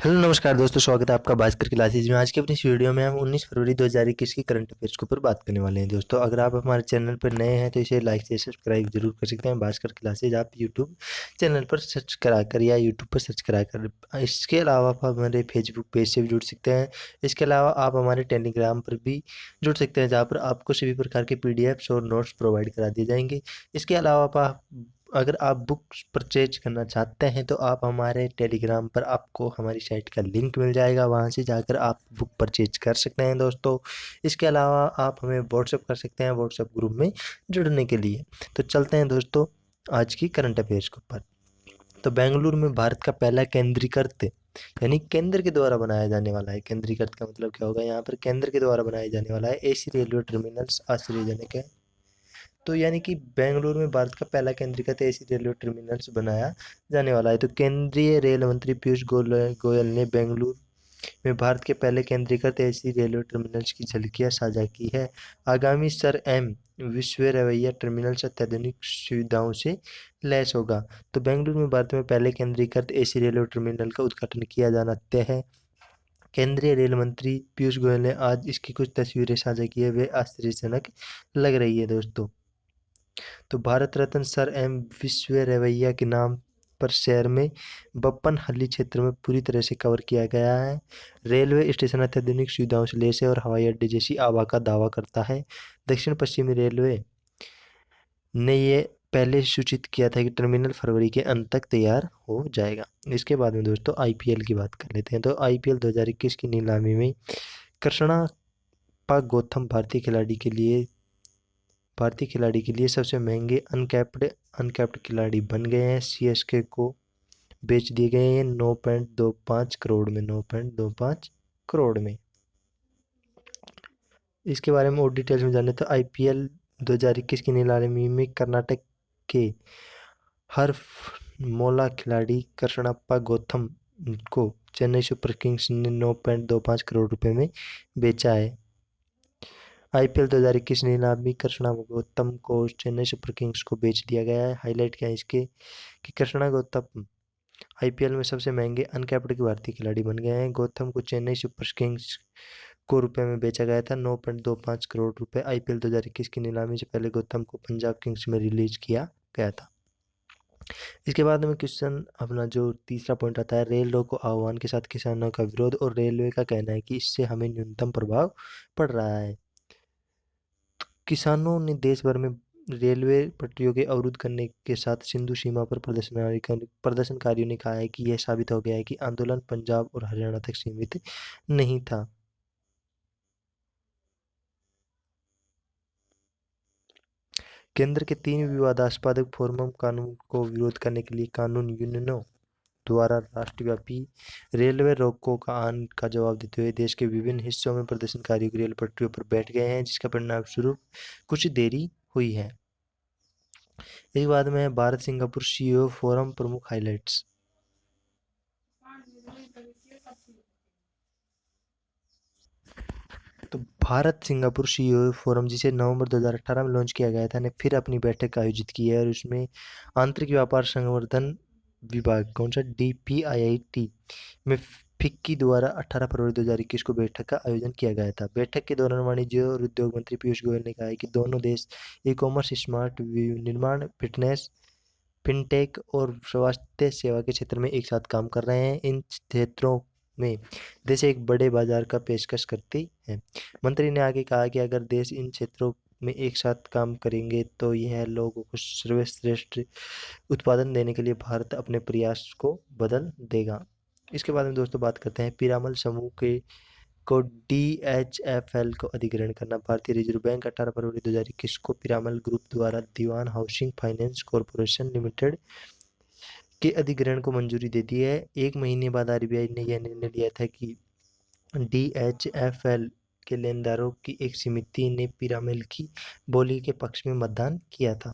Hello नमस्कार दोस्तों, स्वागत है आपका भास्कर क्लासेज में। आज की अपनी इस वीडियो में हम 19 फरवरी 2021 की करंट अफेयर्स के ऊपर बात करने वाले हैं। दोस्तों, अगर आप हमारे चैनल पर नए हैं तो इसे लाइक से सब्सक्राइब जरूर कर सकते हैं। भास्कर क्लासेज आप यूट्यूब चैनल पर सर्च कराकर या यूट्यूब पर सर्च कराकर, इसके अलावा आप हमारे फेसबुक पेज से भी जुड़ सकते हैं। इसके अलावा आप हमारे टेलीग्राम पर भी जुड़ सकते हैं, जहाँ पर आपको सभी प्रकार के पीडीएफ्स और नोट्स प्रोवाइड करा दिए जाएंगे। इसके अलावा आप अगर आप बुक्स परचेज करना चाहते हैं तो आप हमारे टेलीग्राम पर आपको हमारी साइट का लिंक मिल जाएगा, वहाँ से जाकर आप बुक परचेज कर सकते हैं दोस्तों। इसके अलावा आप हमें व्हाट्सअप कर सकते हैं व्हाट्सअप ग्रुप में जुड़ने के लिए। तो चलते हैं दोस्तों आज की करंट अफेयर्स के ऊपर। तो बेंगलुरु में भारत का पहला केंद्रीकृत, यानी केंद्र के द्वारा बनाया जाने वाला है। केंद्रीकृत का मतलब क्या होगा? यहाँ पर केंद्र के द्वारा बनाया जाने वाला है एसी रेलवे टर्मिनल्स आश्चर्यजनक है। तो यानी कि बेंगलुरु में भारत का पहला केंद्रीकृत एसी रेलवे टर्मिनल्स बनाया जाने वाला है। तो केंद्रीय रेल मंत्री पीयूष गोयल ने बेंगलुरु में भारत के पहले केंद्रीकृत एसी रेलवे टर्मिनल्स की झलकियां साझा की है। आगामी सर एम विश्वेश्वरैया टर्मिनल्स अत्याधुनिक सुविधाओं से लैस होगा। तो बेंगलुरु में भारत में पहले केंद्रीकृत एसी रेलवे टर्मिनल का उद्घाटन किया जाना तय है। केंद्रीय रेल मंत्री पीयूष गोयल ने आज इसकी कुछ तस्वीरें साझा की है, वे आश्चर्यजनक लग रही है दोस्तों। तो भारत रत्न सर एम विश्वेश्वरैया के नाम पर शहर में बप्पनहल्ली क्षेत्र में पूरी तरह से कवर किया गया है। रेलवे स्टेशन अत्याधुनिक सुविधाओं से लैस है और हवाई अड्डे जैसी आभा का दावा करता है। दक्षिण पश्चिमी रेलवे ने ये पहले सूचित किया था कि टर्मिनल फरवरी के अंत तक तैयार हो जाएगा। इसके बाद में दोस्तों आईपीएल की बात कर लेते हैं। तो आईपीएल 2021 की नीलामी में कृष्णप्पा गौतम भारतीय खिलाड़ी के लिए सबसे महंगे अनकैप्ड खिलाड़ी बन गए हैं। सीएसके को बेच दिए गए हैं 9.25 करोड़ में। 9.25 करोड़ में। इसके बारे में और डिटेल्स में जाने तो आईपीएल 2021 की नीलामी में कर्नाटक के हरफनमौला खिलाड़ी कृष्णप्पा गौतम को चेन्नई सुपर किंग्स ने 9.25 करोड़ रुपए में बेचा है। आईपीएल 2021 नीलामी कृष्णा गौतम को चेन्नई सुपर किंग्स को बेच दिया गया है। हाईलाइट क्या है इसके कि कृष्णा गौतम आईपीएल में सबसे महंगे अनकैप्ड के भारतीय खिलाड़ी बन गए हैं। गौतम को चेन्नई सुपर किंग्स को रुपए में बेचा गया था 9.25 करोड़ रुपए। आईपीएल 2021 की नीलामी से पहले गौतम को पंजाब किंग्स में रिलीज किया गया था। इसके बाद में क्वेश्चन अपना जो तीसरा पॉइंट आता है, रेल रोको आह्वान के साथ किसानों का विरोध और रेलवे का कहना है कि इससे हमें न्यूनतम प्रभाव पड़ रहा है। किसानों ने देश भर में रेलवे पटरियों के अवरुद्ध करने के साथ सिंधु सीमा पर प्रदर्शनकारियों ने कहा है कि यह साबित हो गया है कि आंदोलन पंजाब और हरियाणा तक सीमित नहीं था। केंद्र के 3 विवादास्पद फोरम कानून को विरोध करने के लिए कानून यूनियनों द्वारा राष्ट्रव्यापी रेलवे रोको का जवाब देते हुए देश के विभिन्न हिस्सों में प्रदर्शनकारियों की रेल पटरियों पर बैठ गए हैं, जिसका परिणाम स्वरूप कुछ देरी हुई है। एक बाद में भारत सिंगापुर सीईओ फोरम प्रमुख हाइलाइट्स। तो भारत सिंगापुर सीईओ फोरम, जिसे नवंबर 2018 में लॉन्च किया गया था, ने फिर अपनी बैठक आयोजित की है और उसमें आंतरिक व्यापार संवर्धन विभाग, कौन सा, डीपीआईआईटी में फिक्की द्वारा 18 फरवरी 2021 को बैठक का आयोजन किया गया था। बैठक के दौरान वाणिज्य और उद्योग मंत्री पीयूष गोयल ने कहा है कि दोनों देश ई कॉमर्स, स्मार्ट निर्माण, फिटनेस, फिनटेक और स्वास्थ्य सेवा के क्षेत्र में एक साथ काम कर रहे हैं। इन क्षेत्रों में देश एक बड़े बाजार का पेशकश करती है। मंत्री ने आगे कहा कि अगर देश इन क्षेत्रों में एक साथ काम करेंगे तो यह लोगों को सर्वश्रेष्ठ उत्पादन देने के लिए भारत अपने प्रयास को बदल देगा। इसके बाद में दोस्तों बात करते हैं पीरामल समूह के को डीएचएफएल को अधिग्रहण करना। भारतीय रिजर्व बैंक 18 फरवरी 2021 को पीरामल ग्रुप द्वारा दीवान हाउसिंग फाइनेंस कॉरपोरेशन लिमिटेड के अधिग्रहण को मंजूरी दे दी है। एक महीने बाद आरबीआई ने यह निर्णय लिया था कि डीएचएफएल के लेनदारों की एक समिति ने पीरामल की बोली के पक्ष में मतदान किया था,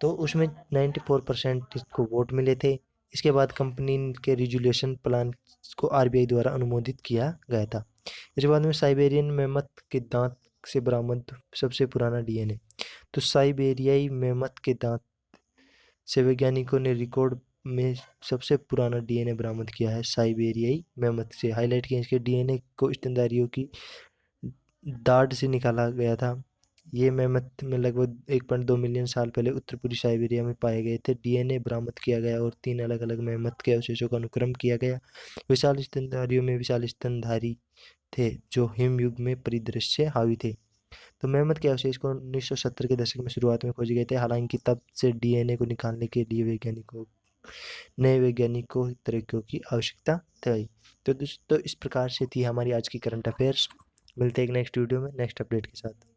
तो उसमें 94% को वोट मिले थे। इसके बाद कंपनी के रिजोल्यूशन प्लान को आरबीआई द्वारा अनुमोदित किया गया था। इसके बाद में साइबेरियन मेमथ के दांत से बरामद सबसे पुराना डीएनए। तो साइबेरियाई मेमथ के दांत से वैज्ञानिकों ने रिकॉर्ड में सबसे पुराना डीएनए बरामद किया है साइबेरियाई मेमथ से। हाईलाइट किया इसके डीएनए को स्तनधारियों की दाढ़ से निकाला गया था। ये मेमथ में लगभग 1.2 मिलियन साल पहले उत्तर पूर्वी साइबेरिया में पाए गए थे। डीएनए बरामद किया गया और 3 अलग अलग मेमथ के अवशेषों का अनुक्रम किया गया। विशाल स्तनधारियों में विशाल स्तनधारी थे जो हिमयुग में परिदृश्य हावी थे। तो मेमथ के अवशेष को 1970 के दशक में शुरुआत में खोजे गए थे। हालांकि तब से डीएनए को निकालने के लिए नए वैज्ञानिकों तरीकों की आवश्यकता थी। तो दोस्तों इस प्रकार से थी हमारी आज की करंट अफेयर्स। मिलते हैं एक नेक्स्ट वीडियो में नेक्स्ट अपडेट के साथ।